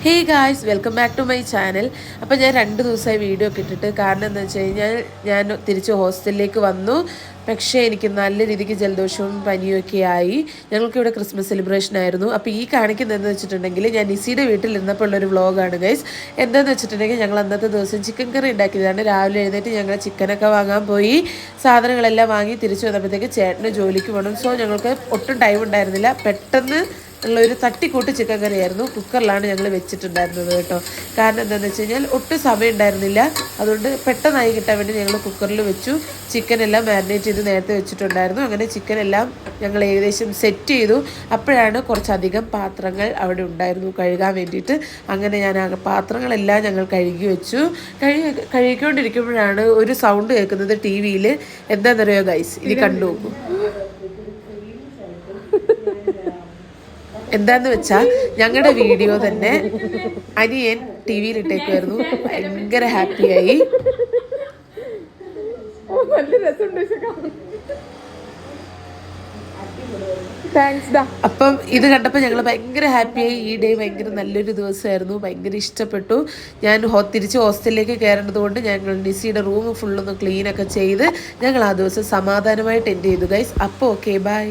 Hey guys welcome back to my channel. അപ്പോൾ ഞാൻ 2 ദിവസമായി വീഡിയോ ഒക്കെ ഇട്ടിട്ട് കാരണം എന്താണെന്ന് വെച്ച് കഴിഞ്ഞാൽ ഞാൻ തിരിച്ച് ഹോസ്റ്റലിലേക്ക് വന്നു. പക്ഷേ എനിക്ക് നല്ല രീതിക്ക് ജലദോഷവും പനിയൊക്കെ ആയി. ഞങ്ങൾക്കിവിടെ ക്രിസ്മസ് സെലിബ്രേഷൻ ആയിരുന്നു. അപ്പോൾ ഈ കാണിക്കുന്നതെന്ന് വെച്ചിട്ടുണ്ടെങ്കിൽ ഞാൻ നിസിയുടെ വീട്ടിൽ ഇരുന്നപ്പോൾ ഉള്ളൊരു വ്ളോഗാണ് ഗൈസ്. എന്താണെന്ന് വെച്ചിട്ടുണ്ടെങ്കിൽ ഞങ്ങൾ അന്നത്തെ ദിവസം ചിക്കൻ കറി ഉണ്ടാക്കിയതാണ്. രാവിലെ എഴുന്നേറ്റ് ഞങ്ങൾ ചിക്കനൊക്കെ വാങ്ങാൻ പോയി. സാധനങ്ങളെല്ലാം വാങ്ങി തിരിച്ചു വന്നപ്പോഴത്തേക്ക് ചേട്ടന് ജോലിക്ക് പോകണം. സോ ഞങ്ങൾക്ക് ഒട്ടും ടൈം ഉണ്ടായിരുന്നില്ല. പെട്ടെന്ന് ഉള്ളൊരു തട്ടിക്കൂട്ട് ചിക്കൻ കറിയായിരുന്നു. കുക്കറിലാണ് ഞങ്ങൾ വെച്ചിട്ടുണ്ടായിരുന്നത് കേട്ടോ. കാരണം എന്താണെന്ന് വെച്ച് കഴിഞ്ഞാൽ ഒട്ടും സമയം ഉണ്ടായിരുന്നില്ല. അതുകൊണ്ട് പെട്ടെന്നായി കിട്ടാൻ വേണ്ടി ഞങ്ങൾ കുക്കറിൽ വെച്ചു. ചിക്കനെല്ലാം മാരിനേറ്റ് ചെയ്ത് നേരത്തെ വെച്ചിട്ടുണ്ടായിരുന്നു. അങ്ങനെ ചിക്കനെല്ലാം ഞങ്ങൾ ഏകദേശം സെറ്റ് ചെയ്തു. അപ്പോഴാണ് കുറച്ചധികം പാത്രങ്ങൾ അവിടെ ഉണ്ടായിരുന്നു കഴുകാൻ വേണ്ടിയിട്ട്. അങ്ങനെ ഞാൻ ആ പാത്രങ്ങളെല്ലാം ഞങ്ങൾ കഴുകി വെച്ചു. കഴുകിക്കൊണ്ടിരിക്കുമ്പോഴാണ് ഒരു സൗണ്ട് കേൾക്കുന്നത് ടി വിയിൽ. എന്താണെന്നറിയോ ഗൈസ്, ഇനി കണ്ടു നോക്കൂ. എന്താന്ന് വെച്ചാൽ ഞങ്ങളുടെ വീഡിയോ തന്നെ അനിയൻ ടി വിയിൽ ഇട്ടേക്കുമായിരുന്നു. ഭയങ്കര ഹാപ്പിയായി. അപ്പം ഇത് കണ്ടപ്പോൾ ഞങ്ങൾ ഭയങ്കര ഹാപ്പിയായി. ഈ ഡേ ഭയങ്കര നല്ലൊരു ദിവസമായിരുന്നു. ഭയങ്കര ഇഷ്ടപ്പെട്ടു. ഞാൻ തിരിച്ച് ഹോസ്റ്റലിലേക്ക് കയറേണ്ടത് കൊണ്ട് ഞങ്ങൾ നിസിയുടെ റൂം ഫുള്ളൊന്ന് ക്ലീനൊക്കെ ചെയ്ത് ഞങ്ങൾ ആ ദിവസം സമാധാനമായിട്ട് എൻഡ് ചെയ്തു ഗൈസ്. അപ്പോൾ ഓക്കെ, ബൈ.